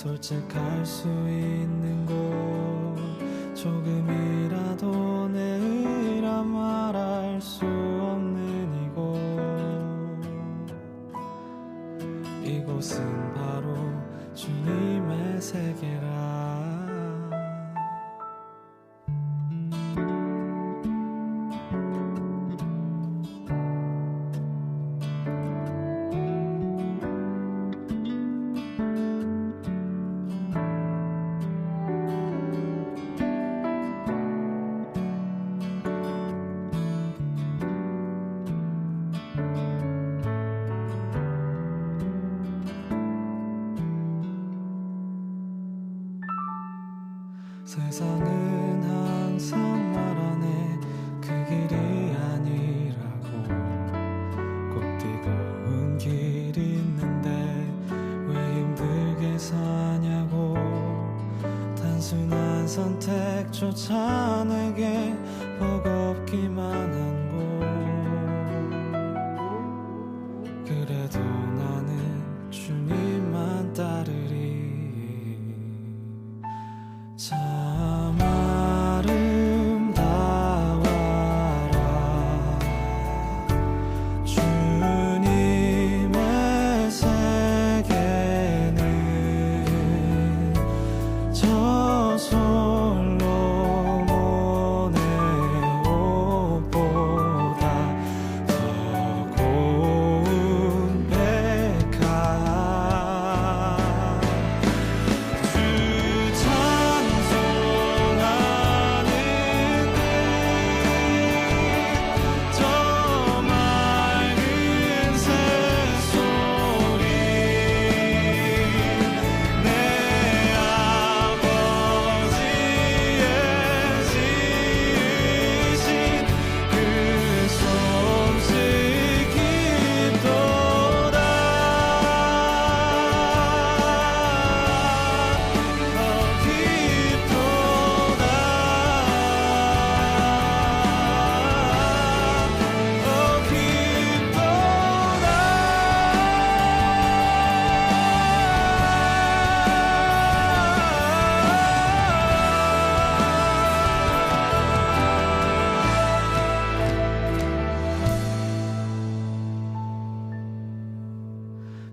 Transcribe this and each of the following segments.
솔직할 수 있는 곳, 조금이라도 내 의라 말할 수 없는 이곳은 바로 주님의 세계라. 세상은 항상 말하네 그 길이 아니라고. 꼭 뜨거운 길이 있는데 왜 힘들게 사냐고. 단순한 선택조차 내게 버겁기만 한 곳. 그래도 나는 주님만 따르리. 참 아름다워라 주님의 세계는 저 솔로몬의 옷보다 더 고운 백화.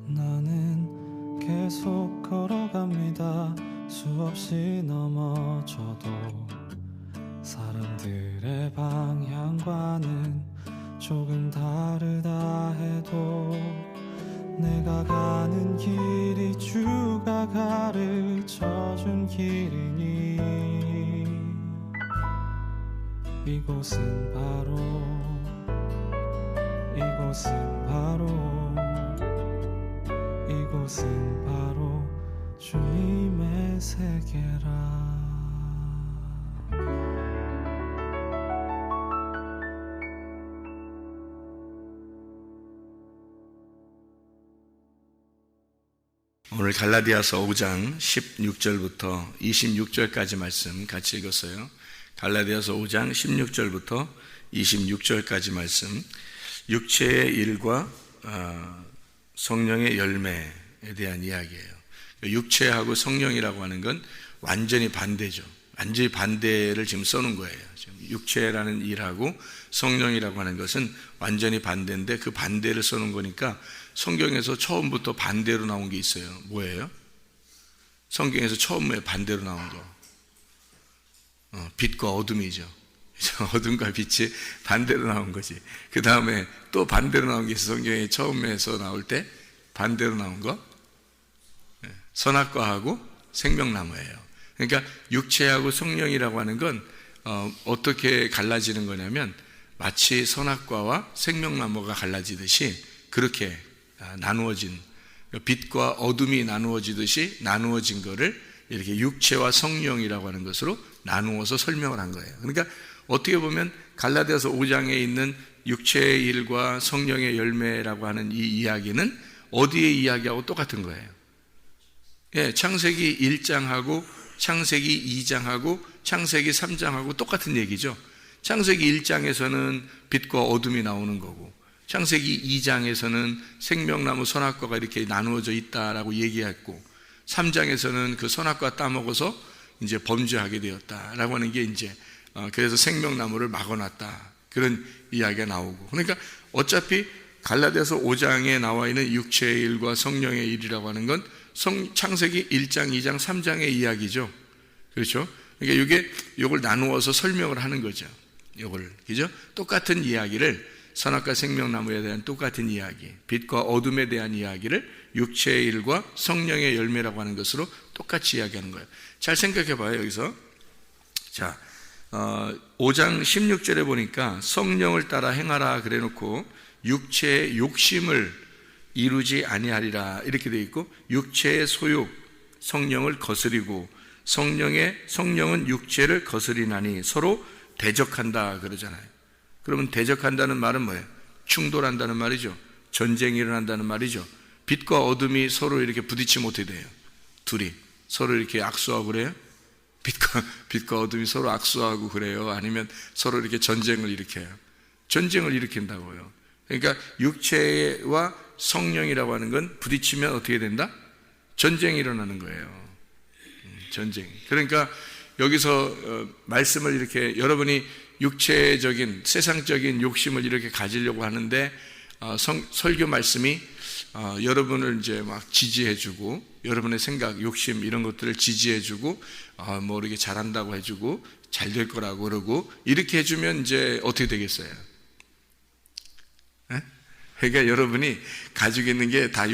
나는 계속 걸어갑니다. 수없이 넘어져도 사람들의 방향과는 조금 다르다 해도 내가 가는 길이 주가 가르쳐준 길이니 이곳은 바로 주님의 세계라. 오늘 갈라디아서 5장 16절부터 26절까지 말씀 같이 읽었어요. 갈라디아서 5장 16절부터 26절까지 말씀, 육체의 일과 성령의 열매에 대한 이야기예요. 육체하고 성령이라고 하는 건 완전히 반대죠. 완전히 반대를 지금 써놓은 거예요. 지금 육체라는 일하고 성령이라고 하는 것은 완전히 반대인데 그 반대를 써놓은 거니까 성경에서 처음부터 반대로 나온 게 있어요. 뭐예요? 성경에서 처음에 반대로 나온 거 빛과 어둠이죠. 어둠과 빛이 반대로 나온 거지. 그 다음에 또 반대로 나온 게 있어요. 성경에 처음에서 나올 때 반대로 나온 거 선악과하고 생명나무예요. 그러니까 육체하고 성령이라고 하는 건 어떻게 갈라지는 거냐면 마치 선악과와 생명나무가 갈라지듯이 그렇게 나누어진, 빛과 어둠이 나누어지듯이 나누어진 거를 이렇게 육체와 성령이라고 하는 것으로 나누어서 설명을 한 거예요. 그러니까 어떻게 보면 갈라디아서 5장에 있는 육체의 일과 성령의 열매라고 하는 이 이야기는 어디의 이야기하고 똑같은 거예요. 예, 창세기 1장하고 창세기 2장하고 창세기 3장하고 똑같은 얘기죠. 창세기 1장에서는 빛과 어둠이 나오는 거고 창세기 2장에서는 생명나무 선악과가 이렇게 나누어져 있다라고 얘기했고 3장에서는 그 선악과 따먹어서 이제 범죄하게 되었다라고 하는 게 이제 그래서 생명나무를 막아놨다, 그런 이야기가 나오고. 그러니까 어차피 갈라디아서 5장에 나와 있는 육체의 일과 성령의 일이라고 하는 건 창세기 1장, 2장, 3장의 이야기죠. 그렇죠? 그러니까 이걸 나누어서 설명을 하는 거죠. 이걸, 그죠? 똑같은 이야기를, 선악과 생명나무에 대한 똑같은 이야기, 빛과 어둠에 대한 이야기를 육체의 일과 성령의 열매라고 하는 것으로 똑같이 이야기하는 거예요. 잘 생각해 봐요. 여기서 자, 5장 16절에 보니까 성령을 따라 행하라 그래 놓고 육체의 욕심을 이루지 아니하리라 이렇게 되어 있고, 육체의 소욕, 성령을 거스리고 성령은 육체를 거스리나니 서로 대적한다 그러잖아요. 그러면 대적한다는 말은 뭐예요? 충돌한다는 말이죠. 전쟁이 일어난다는 말이죠. 빛과 어둠이 서로 이렇게 부딪히면 어떻게 돼요? 둘이 서로 이렇게 악수하고 그래요? 빛과 어둠이 서로 악수하고 그래요? 아니면 서로 이렇게 전쟁을 일으켜요? 전쟁을 일으킨다고요. 그러니까 육체와 성령이라고 하는 건 부딪히면 어떻게 된다? 전쟁이 일어나는 거예요. 전쟁. 그러니까 여기서 말씀을 이렇게, 여러분이 육체적인 세상적인 욕심을 이렇게 가지려고 하는데 설교 말씀이 여러분을 이제 막 지지해주고, 여러분의 생각, 욕심 이런 것들을 지지해주고, 뭐 이렇게 잘한다고 해주고 잘 될 거라고 그러고 이렇게 해주면 이제 어떻게 되겠어요? 에? 그러니까 여러분이 가지고 있는 게 다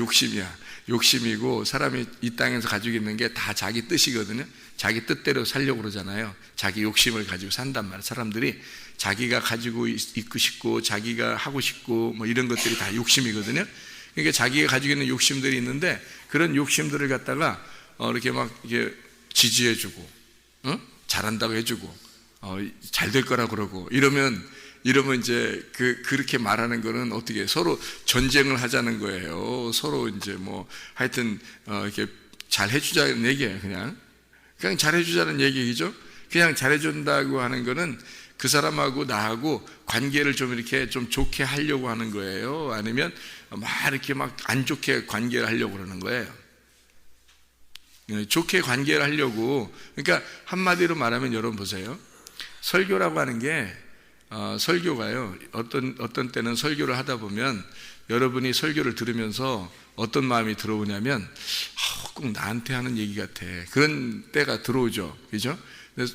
욕심이고, 사람이 이 땅에서 가지고 있는 게 다 자기 뜻이거든요. 자기 뜻대로 살려고 그러잖아요. 자기 욕심을 가지고 산단 말이에요. 사람들이 자기가 가지고 있고 싶고 자기가 하고 싶고 뭐 이런 것들이 다 욕심이거든요. 그러니까 자기가 가지고 있는 욕심들이 있는데, 그런 욕심들을 갖다가 이렇게 막 이렇게 지지해주고, 잘한다고 해주고, 잘 될 거라 그러고 이러면 이제 그렇게 말하는 거는 어떻게 서로 전쟁을 하자는 거예요. 서로 이제 뭐 하여튼 이렇게 잘 해주자는 얘기예요. 그냥 잘 해주자는 얘기죠. 그냥 잘해준다고 하는 거는 그 사람하고 나하고 관계를 좀 이렇게 좀 좋게 하려고 하는 거예요. 아니면 막 이렇게 막 안 좋게 관계를 하려고 그러는 거예요. 좋게 관계를 하려고. 그러니까 한마디로 말하면 여러분 보세요. 설교라고 하는 게 설교가요, 어떤 때는 설교를 하다 보면 여러분이 설교를 들으면서 어떤 마음이 들어오냐면 꼭 나한테 하는 얘기 같아, 그런 때가 들어오죠. 그죠?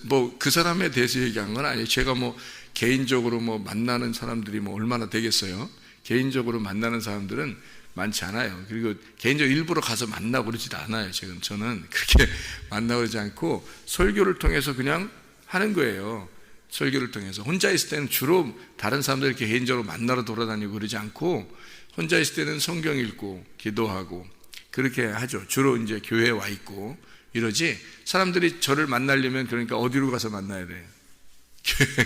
뭐 그 사람에 대해서 얘기한 건 아니에요. 제가 뭐 개인적으로 뭐 만나는 사람들이 뭐 얼마나 되겠어요? 개인적으로 만나는 사람들은 많지 않아요. 그리고 개인적으로 일부러 가서 만나고 그러지도 않아요. 저는 그렇게 만나고 그러지 않고 설교를 통해서 그냥 하는 거예요. 설교를 통해서. 혼자 있을 때는 주로 다른 사람들 이렇게 개인적으로 만나러 돌아다니고 그러지 않고, 혼자 있을 때는 성경 읽고 기도하고 그렇게 하죠. 주로 이제 교회에 와 있고 이러지. 사람들이 저를 만나려면 그러니까 어디로 가서 만나야 돼요?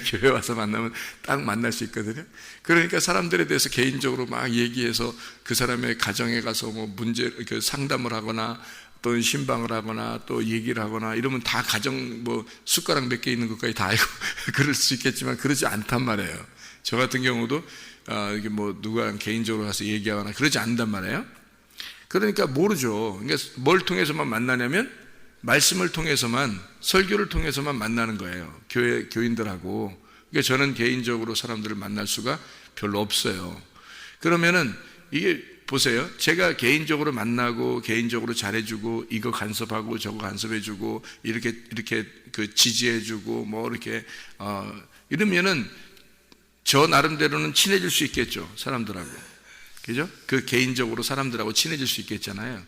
교회 와서 만나면 딱 만날 수 있거든요. 그러니까 사람들에 대해서 개인적으로 막 얘기해서 그 사람의 가정에 가서 뭐 문제 상담을 하거나 또는 신방을 하거나 또 얘기를 하거나 이러면 다 가정 뭐 숟가락 몇 개 있는 것까지 다 알고 그럴 수 있겠지만 그러지 않단 말이에요. 저 같은 경우도 이게 뭐 누가 개인적으로 가서 얘기하거나 그러지 않는단 말이에요. 그러니까 모르죠. 그러니까 뭘 통해서만 만나냐면 말씀을 통해서만, 설교를 통해서만 만나는 거예요. 교인들하고. 그러니까 저는 개인적으로 사람들을 만날 수가 별로 없어요. 그러면은 이게 보세요. 제가 개인적으로 만나고 개인적으로 잘해주고 이거 간섭하고 저거 간섭해주고 이렇게 그 지지해주고 뭐 이렇게 이러면은 저 나름대로는 친해질 수 있겠죠. 사람들하고. 그죠? 그 개인적으로 사람들하고 친해질 수 있겠잖아요.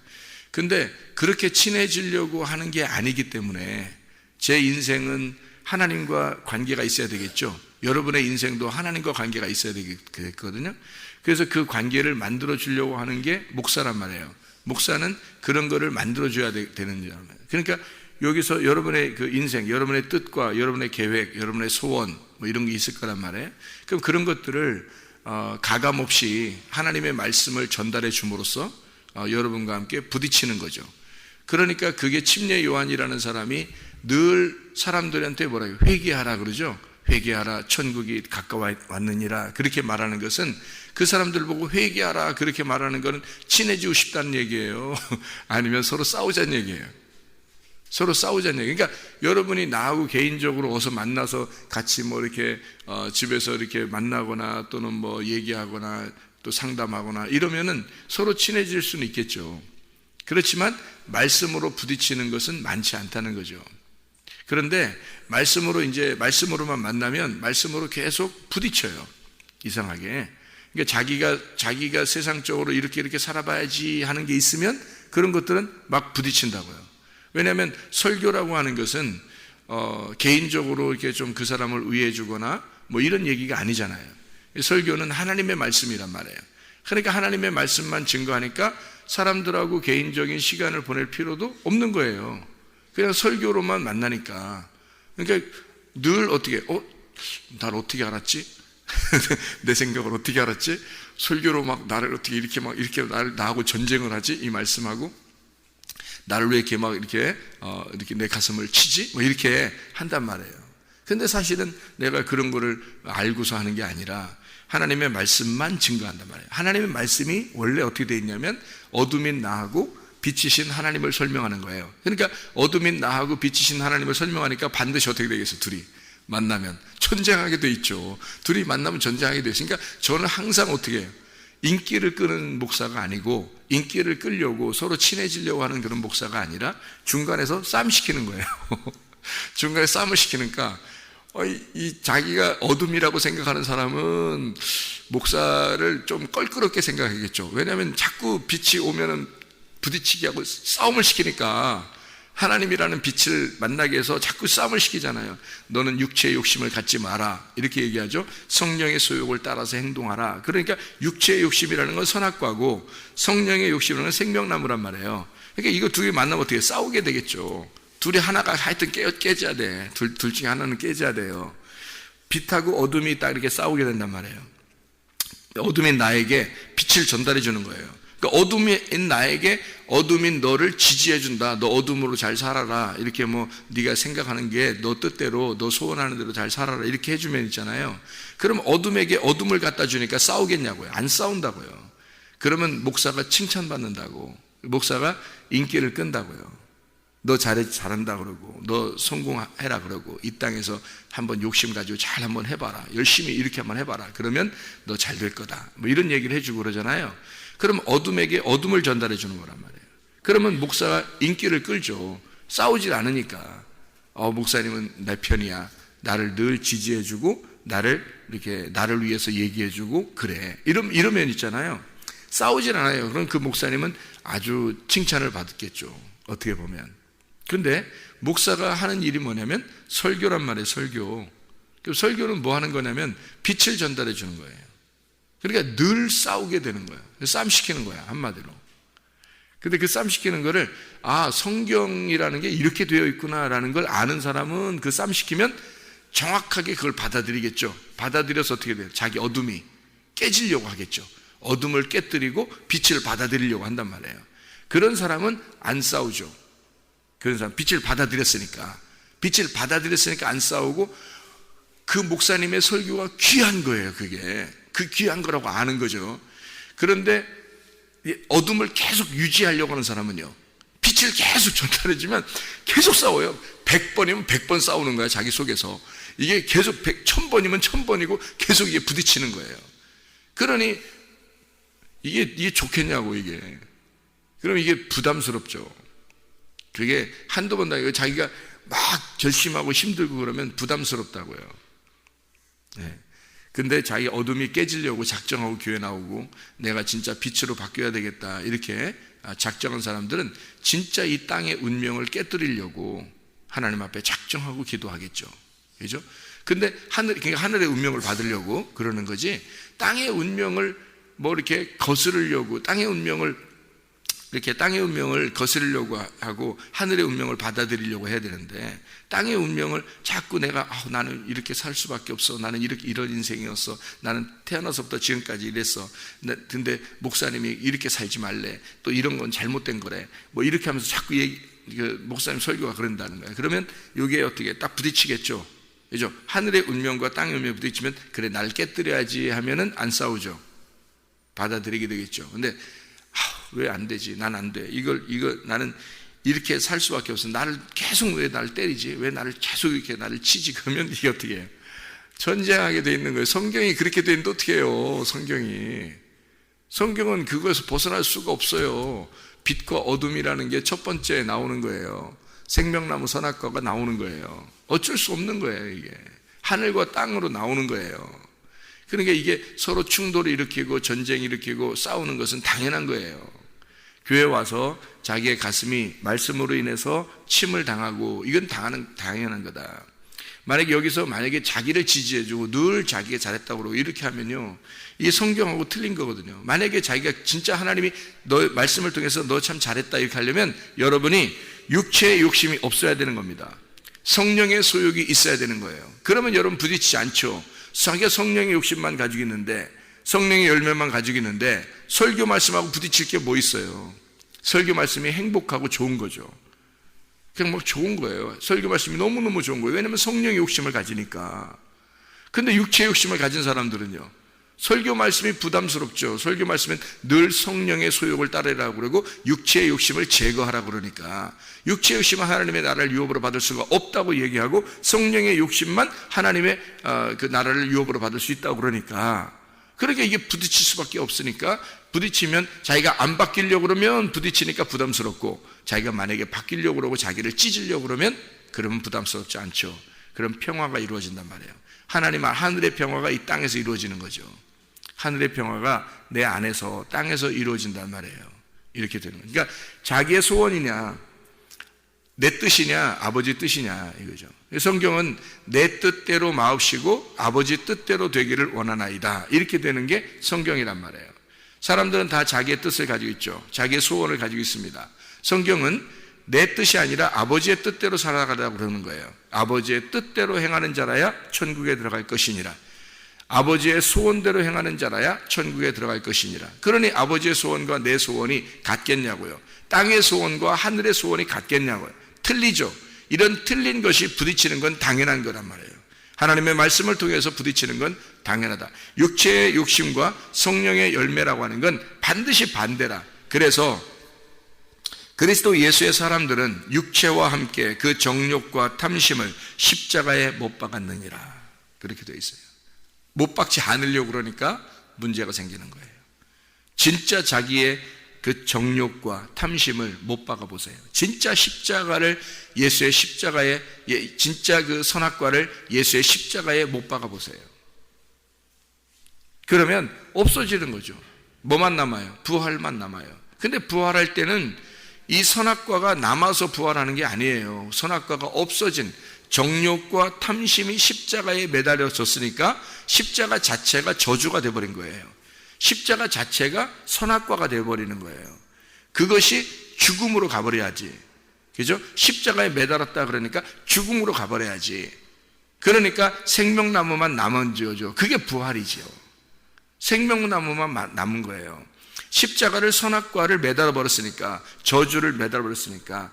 근데 그렇게 친해지려고 하는 게 아니기 때문에 제 인생은 하나님과 관계가 있어야 되겠죠. 여러분의 인생도 하나님과 관계가 있어야 되겠거든요. 그래서 그 관계를 만들어 주려고 하는 게 목사란 말이에요. 목사는 그런 거를 만들어 줘야 되는 거예요. 그러니까 여기서 여러분의 그 인생, 여러분의 뜻과 여러분의 계획, 여러분의 소원 뭐 이런 게 있을 거란 말이에요. 그럼 그런 것들을 가감 없이 하나님의 말씀을 전달해 줌으로써 여러분과 함께 부딪히는 거죠. 그러니까 그게 침례 요한이라는 사람이 늘 사람들한테 뭐라고 회개하라 그러죠. 회개하라 천국이 가까워 왔느니라 그렇게 말하는 것은 그 사람들 보고 회개하라 그렇게 말하는 것은 친해지고 싶다는 얘기예요. 아니면 서로 싸우자는 얘기예요. 서로 싸우자는 얘기. 그러니까 여러분이 나하고 개인적으로 어서 만나서 같이 뭐 이렇게 집에서 이렇게 만나거나 또는 뭐 얘기하거나 또 상담하거나 이러면은 서로 친해질 수는 있겠죠. 그렇지만 말씀으로 부딪히는 것은 많지 않다는 거죠. 그런데 말씀으로만 만나면 말씀으로 계속 부딪혀요. 이상하게. 그러니까 자기가 세상적으로 이렇게 살아봐야지 하는 게 있으면 그런 것들은 막 부딪힌다고요. 왜냐하면 설교라고 하는 것은 개인적으로 이렇게 좀 그 사람을 위해 주거나 뭐 이런 얘기가 아니잖아요. 설교는 하나님의 말씀이란 말이에요. 그러니까 하나님의 말씀만 증거하니까 사람들하고 개인적인 시간을 보낼 필요도 없는 거예요. 그냥 설교로만 만나니까. 그러니까 늘 어떻게 날 어떻게 알았지? 내 생각을 어떻게 알았지? 설교로 막 나를 어떻게 이렇게 나하고 전쟁을 하지? 이 말씀하고 나를 왜 이렇게 막 이렇게 내 가슴을 치지? 뭐 이렇게 한단 말이에요. 근데 사실은 내가 그런 거를 알고서 하는 게 아니라 하나님의 말씀만 증거한단 말이에요. 하나님의 말씀이 원래 어떻게 되어 있냐면 어둠인 나하고 빛이신 하나님을 설명하는 거예요. 그러니까 어둠인 나하고 빛이신 하나님을 설명하니까 반드시 어떻게 되겠어요? 둘이 만나면 전쟁하게 돼 있죠. 둘이 만나면 전쟁하게 돼 있으니까 저는 항상 어떻게 해요? 인기를 끄는 목사가 아니고 인기를 끌려고 서로 친해지려고 하는 그런 목사가 아니라 중간에서 싸움 시키는 거예요. 중간에 싸움을 시키니까 이 자기가 어둠이라고 생각하는 사람은 목사를 좀 껄끄럽게 생각하겠죠. 왜냐하면 자꾸 빛이 오면은 부딪히게 하고 싸움을 시키니까 하나님이라는 빛을 만나게 해서 자꾸 싸움을 시키잖아요. 너는 육체의 욕심을 갖지 마라 이렇게 얘기하죠. 성령의 소욕을 따라서 행동하라. 그러니까 육체의 욕심이라는 건 선악과고 성령의 욕심이라는 건 생명나무란 말이에요. 그러니까 이거 두 개 만나면 어떻게 싸우게 되겠죠. 둘이 하나가 하여튼 깨져야 돼. 둘 중에 하나는 깨져야 돼요. 빛하고 어둠이 딱 이렇게 싸우게 된단 말이에요. 어둠인 나에게 빛을 전달해 주는 거예요. 그러니까 어둠인 나에게 어둠인 너를 지지해 준다. 너 어둠으로 잘 살아라. 이렇게 뭐 네가 생각하는 게 너 뜻대로 너 소원하는 대로 잘 살아라. 이렇게 해주면 있잖아요. 그럼 어둠에게 어둠을 갖다 주니까 싸우겠냐고요. 안 싸운다고요. 그러면 목사가 칭찬받는다고. 목사가 인기를 끈다고요. 너 잘한다 그러고 너 성공해라 그러고 이 땅에서 한번 욕심 가지고 잘 한번 해봐라. 열심히 이렇게 한번 해봐라. 그러면 너 잘 될 거다. 뭐 이런 얘기를 해주고 그러잖아요. 그럼 어둠에게 어둠을 전달해 주는 거란 말이에요. 그러면 목사가 인기를 끌죠. 싸우질 않으니까. 목사님은 내 편이야. 나를 늘 지지해 주고 나를 위해서 얘기해 주고 그래. 이러면 있잖아요. 싸우질 않아요. 그럼 그 목사님은 아주 칭찬을 받겠죠. 어떻게 보면. 그런데 목사가 하는 일이 뭐냐면 설교란 말이에요. 설교. 설교는 뭐 하는 거냐면 빛을 전달해 주는 거예요. 그러니까 늘 싸우게 되는 거예요. 싸움 시키는 거야, 한마디로. 근데 그 싸움 시키는 거를 성경이라는 게 이렇게 되어 있구나라는 걸 아는 사람은 그 싸움 시키면 정확하게 그걸 받아들이겠죠. 받아들여서 어떻게 돼요? 자기 어둠이 깨지려고 하겠죠. 어둠을 깨뜨리고 빛을 받아들이려고 한단 말이에요. 그런 사람은 안 싸우죠. 그런 사람 빛을 받아들였으니까 안 싸우고 그 목사님의 설교가 귀한 거예요. 그게 그 귀한 거라고 아는 거죠. 그런데 어둠을 계속 유지하려고 하는 사람은요, 빛을 계속 전달해주면 계속 싸워요. 100번이면 100번 싸우는 거야. 자기 속에서. 이게 계속 1000번이면 1000번이고 계속 이게 부딪히는 거예요. 그러니 이게 좋겠냐고. 이게 그럼 이게 부담스럽죠. 그게 한두 번 당하고 자기가 막 결심하고 힘들고 그러면 부담스럽다고요. 네. 근데 자기 어둠이 깨지려고 작정하고 교회 나오고 내가 진짜 빛으로 바뀌어야 되겠다 이렇게 작정한 사람들은 진짜 이 땅의 운명을 깨뜨리려고 하나님 앞에 작정하고 기도하겠죠. 그죠? 근데 그러니까 하늘의 운명을 받으려고 그러는 거지, 땅의 운명을 뭐 이렇게 거스르려고 땅의 운명을 거스르려고 하고 하늘의 운명을 받아들이려고 해야 되는데, 땅의 운명을 자꾸 내가 나는 이렇게 살 수밖에 없어, 나는 이런 인생이었어, 나는 태어나서부터 지금까지 이랬어, 근데 목사님이 이렇게 살지 말래, 또 이런 건 잘못된 거래, 뭐 이렇게 하면서 자꾸 목사님 설교가 그런다는 거예요. 그러면 이게 어떻게 딱 부딪히겠죠. 그죠? 하늘의 운명과 땅의 운명이 부딪히면 그래 날 깨뜨려야지 하면은 안 싸우죠. 받아들이게 되겠죠. 근데 왜 안 되지? 난 안 돼. 이걸 나는 이렇게 살 수밖에 없어. 나를 계속 왜 나를 때리지? 왜 나를 계속 이렇게 나를 치지? 그러면 이게 어떻게 해요? 전쟁하게 돼 있는 거예요. 성경이 그렇게 돼 있는데 어떻게 해요? 성경은 그거에서 벗어날 수가 없어요. 빛과 어둠이라는 게 첫 번째 나오는 거예요. 생명나무 선악과가 나오는 거예요. 어쩔 수 없는 거예요. 이게 하늘과 땅으로 나오는 거예요. 그러니까 이게 서로 충돌을 일으키고 전쟁 일으키고 싸우는 것은 당연한 거예요. 교회 와서 자기의 가슴이 말씀으로 인해서 침을 당하고 이건 당연한 거다. 만약에 자기를 지지해주고 늘 자기가 잘했다고 그러고 이렇게 하면요, 이게 성경하고 틀린 거거든요. 만약에 자기가 진짜 하나님이 너 말씀을 통해서 너 참 잘했다 이렇게 하려면 여러분이 육체의 욕심이 없어야 되는 겁니다. 성령의 소욕이 있어야 되는 거예요. 그러면 여러분 부딪히지 않죠. 자기가 성령의 욕심만 가지고 있는데, 성령의 열매만 가지고 있는데 설교 말씀하고 부딪힐 게 뭐 있어요? 설교 말씀이 행복하고 좋은 거죠. 그냥 막 좋은 거예요. 설교 말씀이 너무너무 좋은 거예요. 왜냐하면 성령의 욕심을 가지니까. 근데 육체의 욕심을 가진 사람들은요, 설교 말씀이 부담스럽죠. 설교 말씀은 늘 성령의 소욕을 따르라고 그러고 육체의 욕심을 제거하라고 그러니까, 육체의 욕심은 하나님의 나라를 유업으로 받을 수가 없다고 얘기하고 성령의 욕심만 하나님의 그 나라를 유업으로 받을 수 있다고 그러니까, 그러니까 이게 부딪힐 수밖에 없으니까, 부딪히면 자기가 안 바뀌려고 그러면 부딪히니까 부담스럽고, 자기가 만약에 바뀌려고 그러고 자기를 찢으려고 그러면 부담스럽지 않죠. 그럼 평화가 이루어진단 말이에요. 하늘의 평화가 이 땅에서 이루어지는 거죠. 하늘의 평화가 내 안에서 땅에서 이루어진단 말이에요. 이렇게 되는 거예요. 그러니까 자기의 소원이냐 내 뜻이냐 아버지 뜻이냐 이거죠. 성경은 내 뜻대로 마옵시고 아버지 뜻대로 되기를 원하나이다, 이렇게 되는 게 성경이란 말이에요. 사람들은 다 자기의 뜻을 가지고 있죠. 자기의 소원을 가지고 있습니다. 성경은 내 뜻이 아니라 아버지의 뜻대로 살아가라고 그러는 거예요. 아버지의 뜻대로 행하는 자라야 천국에 들어갈 것이니라. 아버지의 소원대로 행하는 자라야 천국에 들어갈 것이니라. 그러니 아버지의 소원과 내 소원이 같겠냐고요. 땅의 소원과 하늘의 소원이 같겠냐고요. 틀리죠. 이런 틀린 것이 부딪히는 건 당연한 거란 말이에요. 하나님의 말씀을 통해서 부딪히는 건 당연하다. 육체의 욕심과 성령의 열매라고 하는 건 반드시 반대라. 그래서 그리스도 예수의 사람들은 육체와 함께 그 정욕과 탐심을 십자가에 못 박았느니라, 그렇게 되어 있어요. 못 박지 않으려고 그러니까 문제가 생기는 거예요. 진짜 자기의 그 정욕과 탐심을 못 박아 보세요. 진짜 십자가를 예수의 십자가에, 진짜 그 선악과를 예수의 십자가에 못 박아 보세요. 그러면 없어지는 거죠. 뭐만 남아요? 부활만 남아요. 근데 부활할 때는 이 선악과가 남아서 부활하는 게 아니에요. 선악과가 없어진, 정욕과 탐심이 십자가에 매달려졌으니까 십자가 자체가 저주가 되어버린 거예요. 십자가 자체가 선악과가 되어버리는 거예요. 그것이 죽음으로 가버려야지. 그죠? 십자가에 매달았다 그러니까 죽음으로 가버려야지. 그러니까 생명나무만 남은지어죠. 그게 부활이지요. 생명나무만 남은 거예요. 십자가를, 선악과를 매달아 버렸으니까, 저주를 매달아 버렸으니까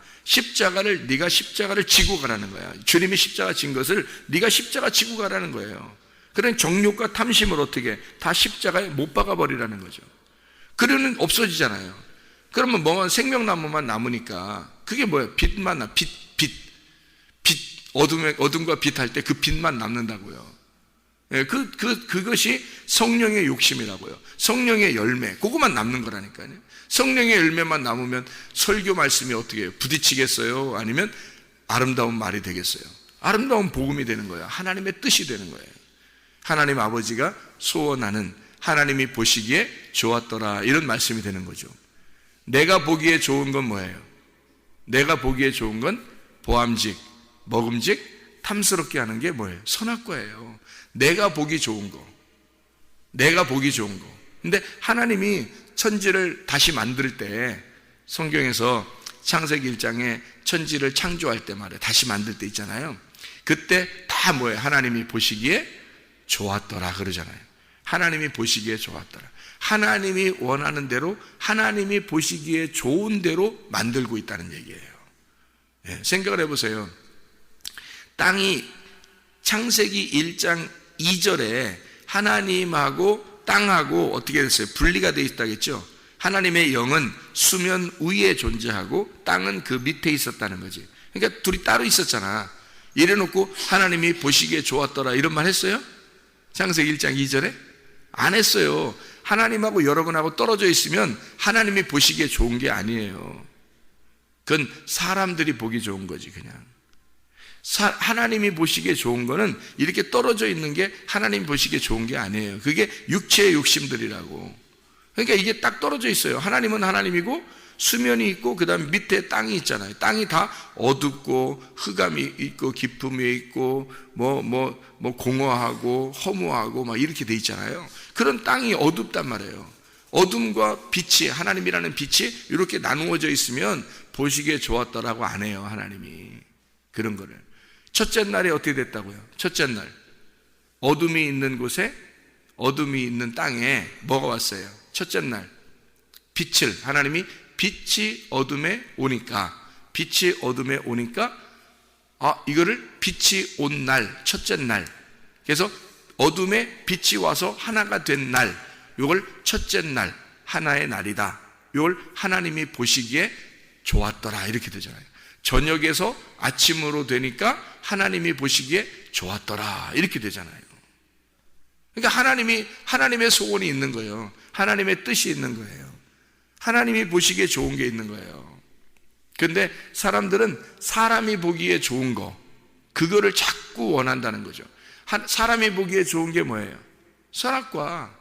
네가 십자가를 지고 가라는 거야. 주님이 십자가 진 것을 네가 십자가 지고 가라는 거예요. 그런 정욕과 탐심을 어떻게 다 십자가에 못 박아 버리라는 거죠. 그러면 없어지잖아요. 그러면 뭐만 생명나무만 남으니까, 그게 뭐예요? 빛만 빛. 어둠과 빛 할 때 그 빛만 남는다고요. 그것이 성령의 욕심이라고요. 성령의 열매, 그것만 남는 거라니까요. 성령의 열매만 남으면 설교 말씀이 어떻게 해요? 부딪히겠어요? 아니면 아름다운 말이 되겠어요? 아름다운 복음이 되는 거예요. 하나님의 뜻이 되는 거예요. 하나님 아버지가 소원하는, 하나님이 보시기에 좋았더라, 이런 말씀이 되는 거죠. 내가 보기에 좋은 건 뭐예요? 내가 보기에 좋은 건 보암직, 먹음직, 탐스럽게 하는 게 뭐예요? 선악과예요. 내가 보기 좋은 거. 내가 보기 좋은 거. 근데 하나님이 천지를 다시 만들 때, 성경에서 창세기 1장에 천지를 창조할 때 말이에요. 다시 만들 때 있잖아요. 그때 다 뭐예요? 하나님이 보시기에 좋았더라 그러잖아요. 하나님이 보시기에 좋았더라. 하나님이 원하는 대로, 하나님이 보시기에 좋은 대로 만들고 있다는 얘기예요. 생각을 해보세요. 땅이 창세기 1장 2절에 하나님하고 땅하고 어떻게 됐어요? 분리가 되어 있다겠죠. 하나님의 영은 수면 위에 존재하고 땅은 그 밑에 있었다는 거지. 그러니까 둘이 따로 있었잖아. 이래놓고 하나님이 보시기에 좋았더라 이런 말 했어요? 창세기 1장 2절에? 안 했어요. 하나님하고 여러분하고 떨어져 있으면 하나님이 보시기에 좋은 게 아니에요. 그건 사람들이 보기 좋은 거지 그냥. 하나님이 보시기에 좋은 거는 이렇게 떨어져 있는 게 하나님 보시기에 좋은 게 아니에요. 그게 육체의 욕심들이라고. 그러니까 이게 딱 떨어져 있어요. 하나님은 하나님이고 수면이 있고 그 다음에 밑에 땅이 있잖아요. 땅이 다 어둡고 흑암이 있고 기품이 있고 뭐 공허하고 허무하고 막 이렇게 돼 있잖아요. 그런 땅이 어둡단 말이에요. 어둠과 빛이, 하나님이라는 빛이 이렇게 나누어져 있으면 보시기에 좋았더라고 안 해요. 하나님이 그런 거를. 첫째 날에 어떻게 됐다고요? 첫째 날 어둠이 있는 곳에, 어둠이 있는 땅에 뭐가 왔어요? 첫째 날 빛을, 하나님이 빛이 어둠에 오니까, 빛이 어둠에 오니까 이거를 빛이 온 날, 첫째 날. 그래서 어둠에 빛이 와서 하나가 된 날, 이걸 첫째 날, 하나의 날이다. 이걸 하나님이 보시기에 좋았더라 이렇게 되잖아요. 저녁에서 아침으로 되니까 하나님이 보시기에 좋았더라 이렇게 되잖아요. 그러니까 하나님의 소원이 있는 거예요. 하나님의 뜻이 있는 거예요. 하나님이 보시기에 좋은 게 있는 거예요. 그런데 사람들은 사람이 보기에 좋은 거, 그거를 자꾸 원한다는 거죠. 사람이 보기에 좋은 게 뭐예요? 선악과.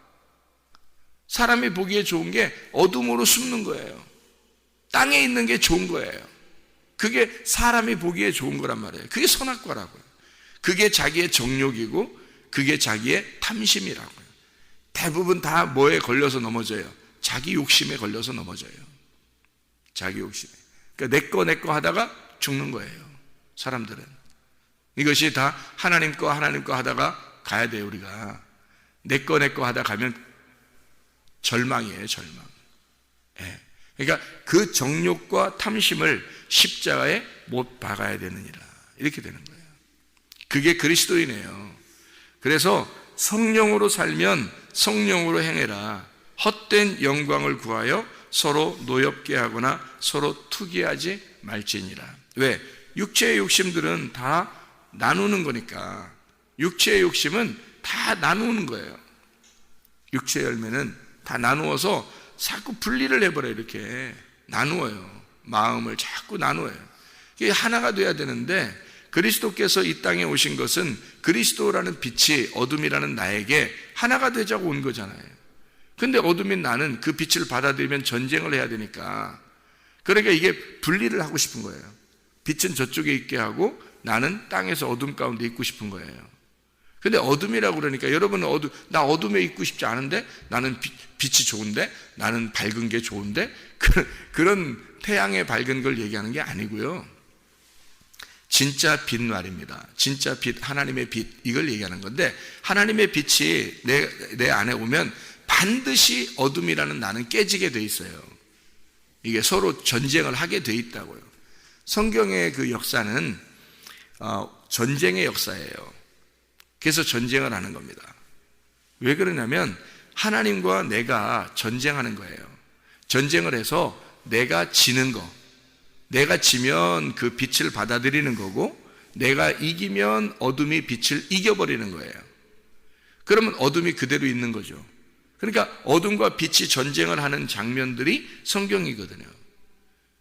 사람이 보기에 좋은 게 어둠으로 숨는 거예요. 땅에 있는 게 좋은 거예요. 그게 사람이 보기에 좋은 거란 말이에요. 그게 선악과라고요. 그게 자기의 정욕이고 그게 자기의 탐심이라고요. 대부분 다 뭐에 걸려서 넘어져요? 자기 욕심에 걸려서 넘어져요. 자기 욕심에. 그러니까 내 거 하다가 죽는 거예요. 사람들은. 이것이 다 하나님 거 하다가 가야 돼요. 우리가 내 거 하다 가면 절망이에요. 절망. 예. 그러니까 그 정욕과 탐심을 십자가에 못 박아야 되느니라 이렇게 되는 거예요. 그게 그리스도인이에요. 그래서 성령으로 살면 성령으로 행해라. 헛된 영광을 구하여 서로 노엽게 하거나 서로 투기하지 말지니라. 왜? 육체의 욕심들은 다 나누는 거니까. 육체의 욕심은 다 나누는 거예요. 육체의 열매는 다 나누어서 자꾸 분리를 해버려요. 이렇게 나누어요. 마음을 자꾸 나누어요. 이게 하나가 돼야 되는데 그리스도께서 이 땅에 오신 것은 그리스도라는 빛이 어둠이라는 나에게 하나가 되자고 온 거잖아요. 근데 어둠인 나는 그 빛을 받아들이면 전쟁을 해야 되니까, 그러니까 이게 분리를 하고 싶은 거예요. 빛은 저쪽에 있게 하고 나는 땅에서 어둠 가운데 있고 싶은 거예요. 근데 어둠이라고 그러니까 여러분은 나 어둠에 있고 싶지 않은데, 나는 빛이 좋은데, 나는 밝은 게 좋은데, 그런 태양의 밝은 걸 얘기하는 게 아니고요. 진짜 빛 말입니다. 진짜 빛, 하나님의 빛, 이걸 얘기하는 건데, 하나님의 빛이 내 안에 오면 반드시 어둠이라는 나는 깨지게 돼 있어요. 이게 서로 전쟁을 하게 돼 있다고요. 성경의 그 역사는 전쟁의 역사예요. 그래서 전쟁을 하는 겁니다. 왜 그러냐면 하나님과 내가 전쟁하는 거예요. 전쟁을 해서 내가 지는 거, 내가 지면 그 빛을 받아들이는 거고, 내가 이기면 어둠이 빛을 이겨버리는 거예요. 그러면 어둠이 그대로 있는 거죠. 그러니까 어둠과 빛이 전쟁을 하는 장면들이 성경이거든요.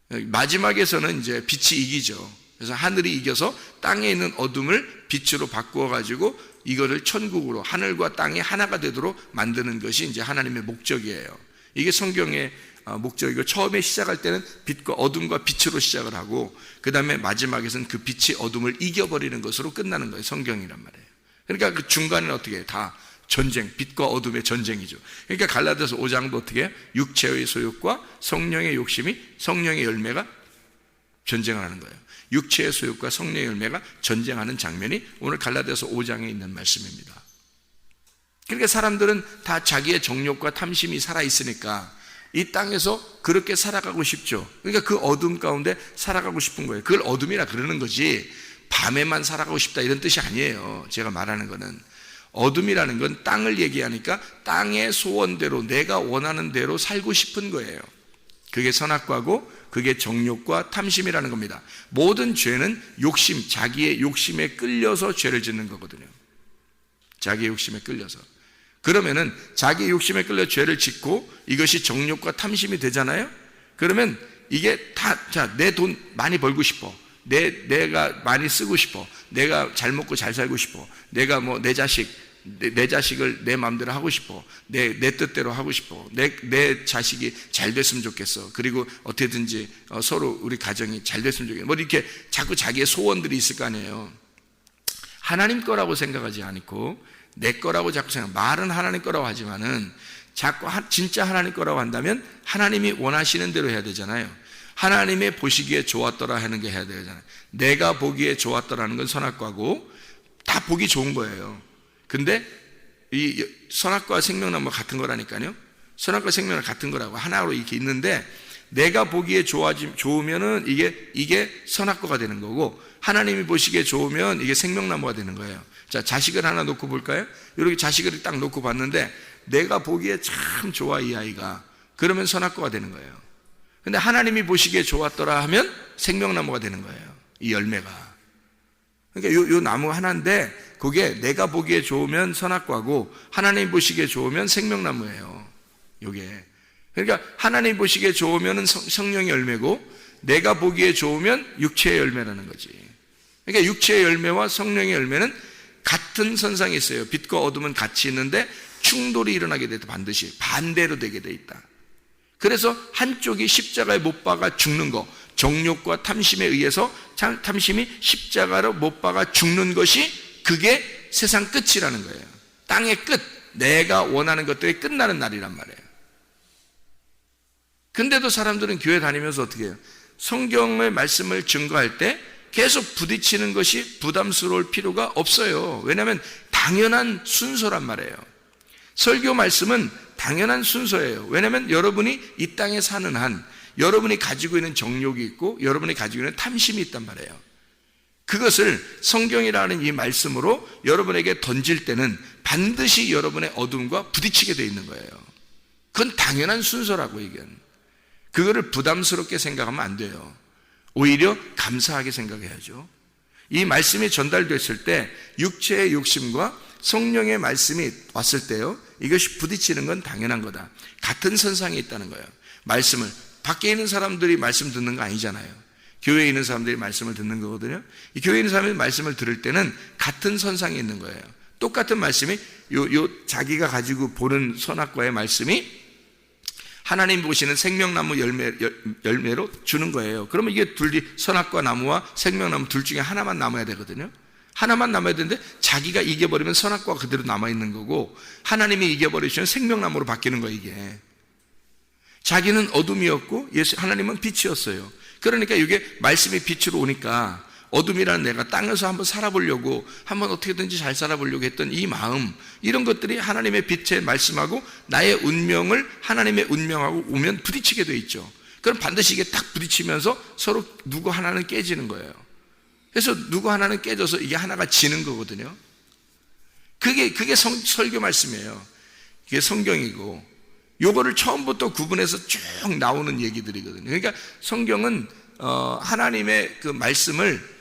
마지막에서는 이제 빛이 이기죠. 그래서 하늘이 이겨서 땅에 있는 어둠을 빛으로 바꾸어 가지고 이거를 천국으로, 하늘과 땅이 하나가 되도록 만드는 것이 이제 하나님의 목적이에요. 이게 성경의 목적이고, 처음에 시작할 때는 빛과 어둠과 빛으로 시작을 하고, 그 다음에 마지막에서는 그 빛이 어둠을 이겨버리는 것으로 끝나는 거예요. 성경이란 말이에요. 그러니까 그 중간에는 어떻게 해요? 다 전쟁, 빛과 어둠의 전쟁이죠. 그러니까 갈라디아서 5장도 어떻게 해요? 육체의 소욕과 성령의 욕심이, 성령의 열매가 전쟁을 하는 거예요. 육체의 소욕과 성령의 열매가 전쟁하는 장면이 오늘 갈라디아서 5장에 있는 말씀입니다. 그러니까 사람들은 다 자기의 정욕과 탐심이 살아있으니까 이 땅에서 그렇게 살아가고 싶죠. 그러니까 그 어둠 가운데 살아가고 싶은 거예요. 그걸 어둠이라 그러는 거지, 밤에만 살아가고 싶다 이런 뜻이 아니에요. 제가 말하는 거는 어둠이라는 건 땅을 얘기하니까 땅의 소원대로 내가 원하는 대로 살고 싶은 거예요. 그게 선악과고 그게 정욕과 탐심이라는 겁니다. 모든 죄는 욕심, 자기의 욕심에 끌려서 죄를 짓는 거거든요. 자기의 욕심에 끌려서. 그러면은 자기의 욕심에 끌려 죄를 짓고 이것이 정욕과 탐심이 되잖아요. 그러면 이게 다, 자, 내 돈 많이 벌고 싶어. 내가 많이 쓰고 싶어. 내가 잘 먹고 잘 살고 싶어. 내가 뭐 내 자식을 내 마음대로 하고 싶어. 내 뜻대로 하고 싶어. 내 자식이 잘 됐으면 좋겠어. 그리고 어떻게든지 서로 우리 가정이 잘 됐으면 좋겠어. 뭐 이렇게 자꾸 자기의 소원들이 있을 거 아니에요. 하나님 거라고 생각하지 않고 내 거라고 자꾸 생각. 말은 하나님 거라고 하지만은 자꾸 진짜 하나님 거라고 한다면 하나님이 원하시는 대로 해야 되잖아요. 하나님의 보시기에 좋았더라 하는 게 해야 되잖아요. 내가 보기에 좋았더라는 건 선악과고 다 보기 좋은 거예요. 근데 이 선악과 생명나무 같은 거라니까요. 선악과 생명은 같은 거라고 하나로 이렇게 있는데 내가 보기에 좋으면은 이게 선악과가 되는 거고 하나님이 보시기에 좋으면 이게 생명나무가 되는 거예요. 자, 자식을 하나 놓고 볼까요? 이렇게 자식을 딱 놓고 봤는데 내가 보기에 참 좋아 이 아이가. 그러면 선악과가 되는 거예요. 근데 하나님이 보시기에 좋았더라 하면 생명나무가 되는 거예요. 이 열매가. 그러니까 요 나무 하나인데 그게 내가 보기에 좋으면 선악과고 하나님 보시기에 좋으면 생명나무예요. 요게. 그러니까 하나님 보시기에 좋으면 성령의 열매고 내가 보기에 좋으면 육체의 열매라는 거지. 그러니까 육체의 열매와 성령의 열매는 같은 선상에 있어요. 빛과 어둠은 같이 있는데 충돌이 일어나게 돼도 반드시 반대로 되게 돼 있다. 그래서 한쪽이 십자가에 못 박아 죽는 거, 정욕과 탐심에 의해서 탐심이 십자가로 못 박아 죽는 것이 그게 세상 끝이라는 거예요. 땅의 끝, 내가 원하는 것들이 끝나는 날이란 말이에요. 근데도 사람들은 교회 다니면서 어떻게 해요? 성경의 말씀을 증거할 때 계속 부딪히는 것이 부담스러울 필요가 없어요. 왜냐하면 당연한 순서란 말이에요. 설교 말씀은 당연한 순서예요. 왜냐하면 여러분이 이 땅에 사는 한 여러분이 가지고 있는 정욕이 있고 여러분이 가지고 있는 탐심이 있단 말이에요. 그것을 성경이라는 이 말씀으로 여러분에게 던질 때는 반드시 여러분의 어둠과 부딪히게 되어 있는 거예요. 그건 당연한 순서라고 이건. 그거를 부담스럽게 생각하면 안 돼요. 오히려 감사하게 생각해야죠. 이 말씀이 전달됐을 때 육체의 욕심과 성령의 말씀이 왔을 때요, 이것이 부딪히는 건 당연한 거다. 같은 선상에 있다는 거예요. 말씀을 밖에 있는 사람들이 말씀 듣는 거 아니잖아요. 교회에 있는 사람들이 말씀을 듣는 거거든요. 이 교회에 있는 사람이 말씀을 들을 때는 같은 선상에 있는 거예요. 똑같은 말씀이 자기가 가지고 보는 선악과의 말씀이 하나님 보시는 생명나무 열매로 주는 거예요. 그러면 이게 둘이 선악과 나무와 생명나무 둘 중에 하나만 남아야 되거든요. 하나만 남아야 되는데 자기가 이겨버리면 선악과가 그대로 남아있는 거고 하나님이 이겨버리시면 생명나무로 바뀌는 거예요. 이게 자기는 어둠이었고 하나님은 빛이었어요. 그러니까 이게 말씀이 빛으로 오니까 어둠이라는 내가 땅에서 한번 살아보려고 한번 어떻게든지 잘 살아보려고 했던 이 마음, 이런 것들이 하나님의 빛의 말씀하고 나의 운명을 하나님의 운명하고 오면 부딪히게 돼 있죠. 그럼 반드시 이게 딱 부딪히면서 서로 누구 하나는 깨지는 거예요. 그래서 누구 하나는 깨져서 이게 하나가 지는 거거든요. 그게 설교 말씀이에요. 이게 성경이고 요거를 처음부터 구분해서 쭉 나오는 얘기들이거든요. 그러니까 성경은 하나님의 그 말씀을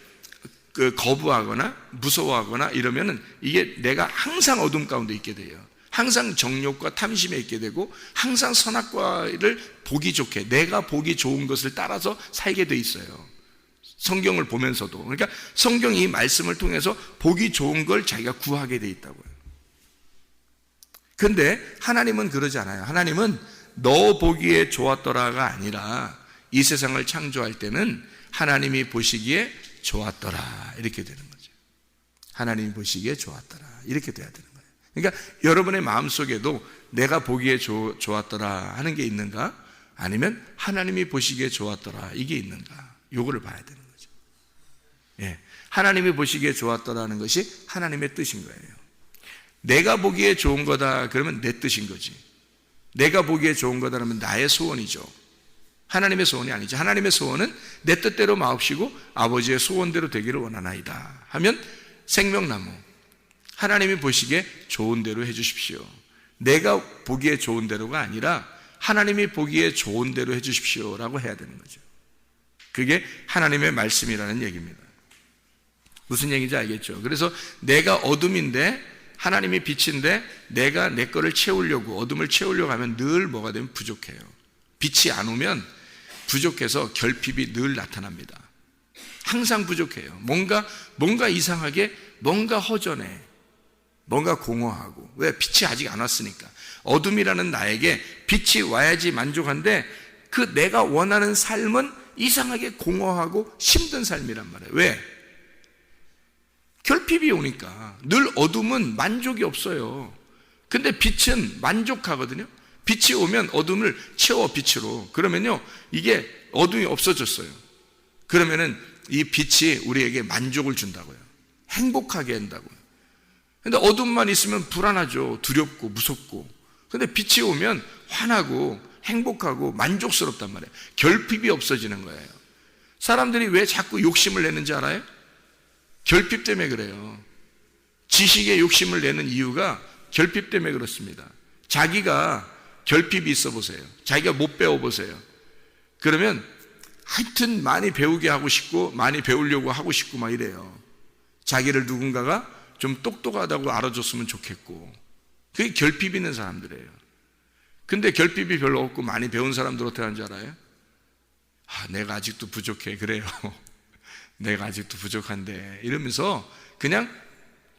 거부하거나 무서워하거나 이러면은 이게 내가 항상 어둠 가운데 있게 돼요. 항상 정욕과 탐심에 있게 되고 항상 선악과를 보기 좋게 내가 보기 좋은 것을 따라서 살게 돼 있어요. 성경을 보면서도. 그러니까 성경이 이 말씀을 통해서 보기 좋은 걸 자기가 구하게 돼 있다고요. 근데 하나님은 그러지 않아요. 하나님은 너 보기에 좋았더라가 아니라 이 세상을 창조할 때는 하나님이 보시기에 좋았더라 이렇게 되는 거죠. 하나님이 보시기에 좋았더라 이렇게 돼야 되는 거예요. 그러니까 여러분의 마음속에도 내가 보기에 좋았더라 하는 게 있는가? 아니면 하나님이 보시기에 좋았더라 이게 있는가? 요거를 봐야 되는 거죠. 예, 하나님이 보시기에 좋았더라는 것이 하나님의 뜻인 거예요. 내가 보기에 좋은 거다 그러면 내 뜻인 거지. 내가 보기에 좋은 거다 그러면 나의 소원이죠. 하나님의 소원이 아니죠. 하나님의 소원은 내 뜻대로 마옵시고 아버지의 소원대로 되기를 원하나이다 하면 생명나무, 하나님이 보시기에 좋은 대로 해주십시오. 내가 보기에 좋은 대로가 아니라 하나님이 보기에 좋은 대로 해주십시오 라고 해야 되는 거죠. 그게 하나님의 말씀이라는 얘기입니다. 무슨 얘기인지 알겠죠? 그래서 내가 어둠인데 하나님이 빛인데 내가 내 거를 채우려고, 어둠을 채우려고 하면 늘 뭐가 되면 부족해요. 빛이 안 오면 부족해서 결핍이 늘 나타납니다. 항상 부족해요. 뭔가 이상하게, 뭔가 허전해, 뭔가 공허하고. 왜? 빛이 아직 안 왔으니까. 어둠이라는 나에게 빛이 와야지 만족한데 그 내가 원하는 삶은 이상하게 공허하고 힘든 삶이란 말이에요. 왜? 결핍이 오니까. 늘 어둠은 만족이 없어요. 근데 빛은 만족하거든요. 빛이 오면 어둠을 채워, 빛으로. 그러면요, 이게 어둠이 없어졌어요. 그러면은 이 빛이 우리에게 만족을 준다고요. 행복하게 한다고요. 근데 어둠만 있으면 불안하죠. 두렵고 무섭고. 근데 빛이 오면 환하고 행복하고 만족스럽단 말이에요. 결핍이 없어지는 거예요. 사람들이 왜 자꾸 욕심을 내는지 알아요? 결핍 때문에 그래요. 지식에 욕심을 내는 이유가 결핍 때문에 그렇습니다. 자기가 결핍이 있어 보세요. 자기가 못 배워보세요. 그러면 하여튼 많이 배우게 하고 싶고 많이 배우려고 하고 싶고 막 이래요. 자기를 누군가가 좀 똑똑하다고 알아줬으면 좋겠고. 그게 결핍 있는 사람들이에요. 근데 결핍이 별로 없고 많이 배운 사람들 어떻게 하는 줄 알아요? 내가 아직도 부족해. 그래요. 내가 아직도 부족한데 이러면서 그냥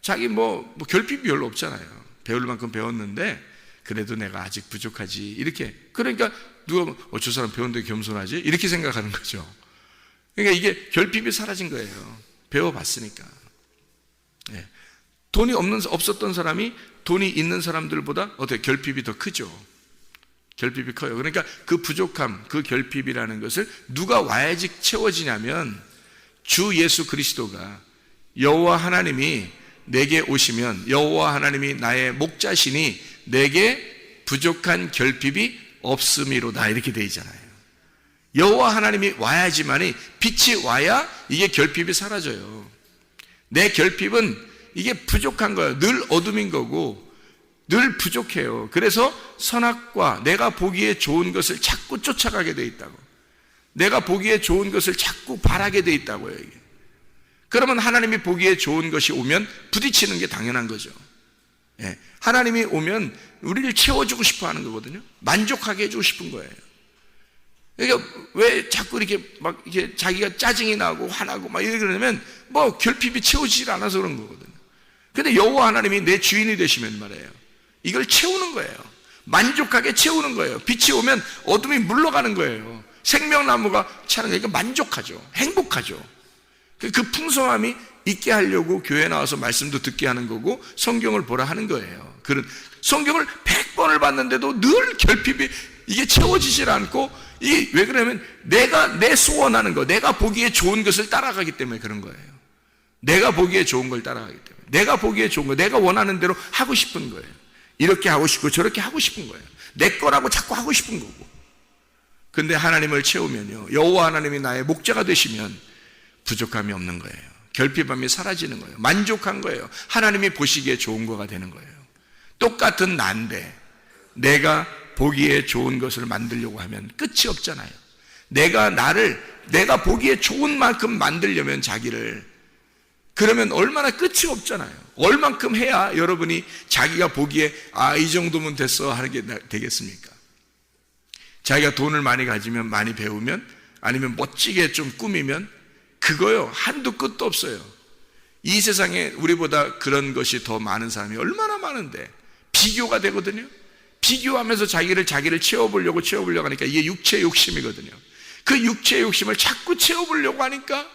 자기 뭐 결핍이 별로 없잖아요. 배울 만큼 배웠는데 그래도 내가 아직 부족하지 이렇게. 그러니까 누가 저 사람 배웠는데 겸손하지 이렇게 생각하는 거죠. 그러니까 이게 결핍이 사라진 거예요. 배워봤으니까. 네. 돈이 없었던 사람이 돈이 있는 사람들보다 어떻게 결핍이 더 크죠. 결핍이 커요. 그러니까 그 부족함, 그 결핍이라는 것을 누가 와야지 채워지냐면 주 예수 그리스도가, 여호와 하나님이 내게 오시면 여호와 하나님이 나의 목자시니 내게 부족한 결핍이 없음이로다 이렇게 되어 있잖아요. 여호와 하나님이 와야지만이, 빛이 와야 이게 결핍이 사라져요. 내 결핍은 이게 부족한 거예요. 늘 어둠인 거고 늘 부족해요. 그래서 선악과 내가 보기에 좋은 것을 자꾸 쫓아가게 돼 있다고. 내가 보기에 좋은 것을 자꾸 바라게 돼 있다고요. 이게. 그러면 하나님이 보기에 좋은 것이 오면 부딪히는 게 당연한 거죠. 예. 하나님이 오면 우리를 채워주고 싶어 하는 거거든요. 만족하게 해주고 싶은 거예요. 그러니까 왜 자꾸 이렇게 막 이렇게 자기가 짜증이 나고 화나고 막 이러냐면 뭐 결핍이 채워지질 않아서 그런 거거든요. 근데 여호와 하나님이 내 주인이 되시면 말이에요. 이걸 채우는 거예요. 만족하게 채우는 거예요. 빛이 오면 어둠이 물러가는 거예요. 생명나무가 차는 거니까 만족하죠. 행복하죠. 그 풍성함이 있게 하려고 교회에 나와서 말씀도 듣게 하는 거고 성경을 보라 하는 거예요. 그런 성경을 100번을 봤는데도 늘 결핍이 이게 채워지질 않고, 이 왜 그러냐면 내가 내 소원하는 거, 내가 보기에 좋은 것을 따라가기 때문에 그런 거예요. 내가 보기에 좋은 걸 따라가기 때문에, 내가 보기에 좋은 거, 내가 원하는 대로 하고 싶은 거예요. 이렇게 하고 싶고 저렇게 하고 싶은 거예요. 내 거라고 자꾸 하고 싶은 거고. 근데 하나님을 채우면요, 여호와 하나님이 나의 목자가 되시면 부족함이 없는 거예요. 결핍함이 사라지는 거예요. 만족한 거예요. 하나님이 보시기에 좋은 거가 되는 거예요. 똑같은 난데 내가 보기에 좋은 것을 만들려고 하면 끝이 없잖아요. 내가 보기에 좋은 만큼 만들려면 자기를, 그러면 얼마나 끝이 없잖아요. 얼만큼 해야 여러분이 자기가 보기에 이 정도면 됐어 하는 게 되겠습니까? 자기가 돈을 많이 가지면, 많이 배우면, 아니면 멋지게 좀 꾸미면 그거요 한도 끝도 없어요. 이 세상에 우리보다 그런 것이 더 많은 사람이 얼마나 많은데 비교가 되거든요. 비교하면서 자기를 채워보려고 하니까 이게 육체의 욕심이거든요. 그 육체의 욕심을 자꾸 채워보려고 하니까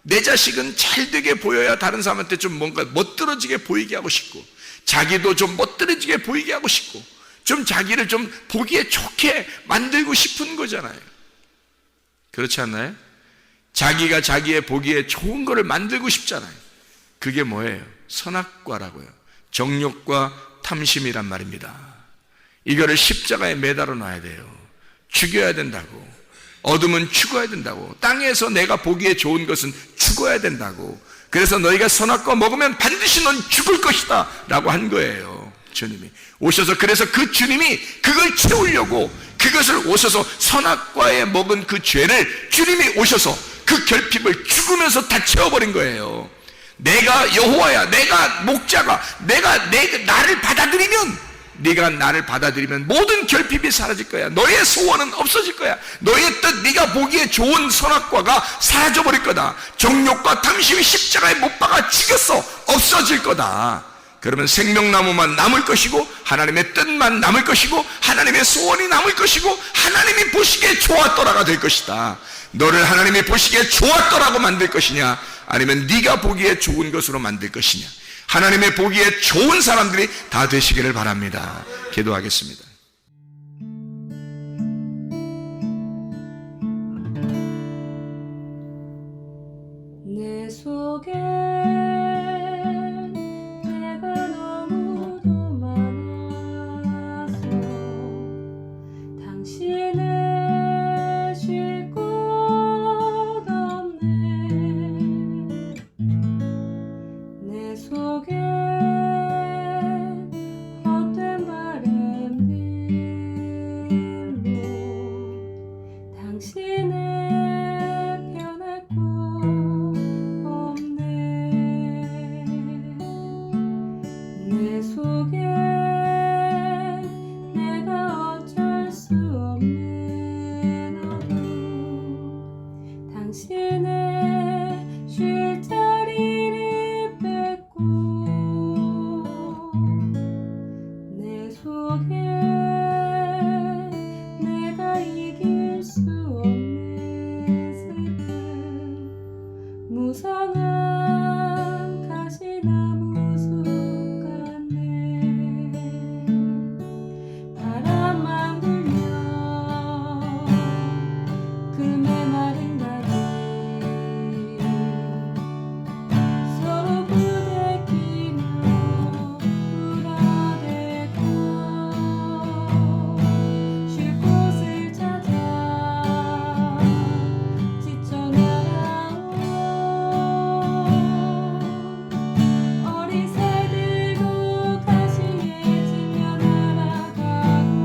내 자식은 잘 되게 보여야 다른 사람한테 좀 뭔가 멋들어지게 보이게 하고 싶고, 자기도 좀 멋들어지게 보이게 하고 싶고, 좀 자기를 좀 보기에 좋게 만들고 싶은 거잖아요. 그렇지 않나요? 자기가 자기의 보기에 좋은 거를 만들고 싶잖아요. 그게 뭐예요? 선악과라고요. 정욕과 탐심이란 말입니다. 이거를 십자가에 매달아 놔야 돼요. 죽여야 된다고. 어둠은 죽어야 된다고. 땅에서 내가 보기에 좋은 것은 죽어야 된다고. 그래서 너희가 선악과 먹으면 반드시 넌 죽을 것이다 라고 한 거예요. 주님이 오셔서, 그래서 그 주님이 그걸 채우려고, 그것을 오셔서 선악과에 먹은 그 죄를 주님이 오셔서 그 결핍을 죽으면서 다 채워버린 거예요. 내가 여호와야, 내가 목자가, 나를 받아들이면, 네가 나를 받아들이면 모든 결핍이 사라질 거야. 너의 소원은 없어질 거야. 너의 뜻, 네가 보기에 좋은 선악과가 사라져버릴 거다. 정욕과 탐심이 십자가에 못 박아 죽였어. 없어질 거다. 그러면 생명나무만 남을 것이고, 하나님의 뜻만 남을 것이고, 하나님의 소원이 남을 것이고, 하나님이 보시기에 좋았더라가 될 것이다. 너를 하나님이 보시기에 좋았더라고 만들 것이냐, 아니면 네가 보기에 좋은 것으로 만들 것이냐. 하나님의 보기에 좋은 사람들이 다 되시기를 바랍니다. 기도하겠습니다. 내 속에 내가 너무도 많아서 당신을 쉴 곳 없네. 내 속에 헛된 바램들로 당신을 변할 곳 없네. 내 속에 내가 어쩔 수 없는 어둠, 당신의 쉴 자리를 뺏고 내 속에 내가 이길 수 없는 슬픔, 무성한 가시나무 숲 같네. 바람만 불면 그 메마른 다리 서로 부대끼며 울어대고 쉴 곳을 찾아 지쳐 날아온 어린 새들도 가시에 지며 날아가고,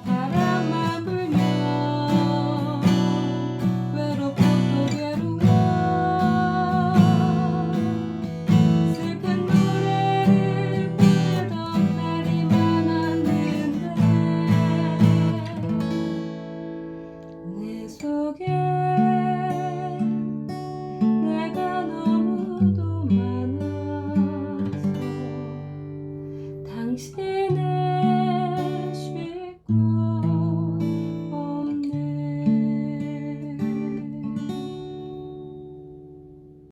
바람만 불면 외롭고 또 괴로워 슬픈 노래를 부르던 날이 많았는데 내 속에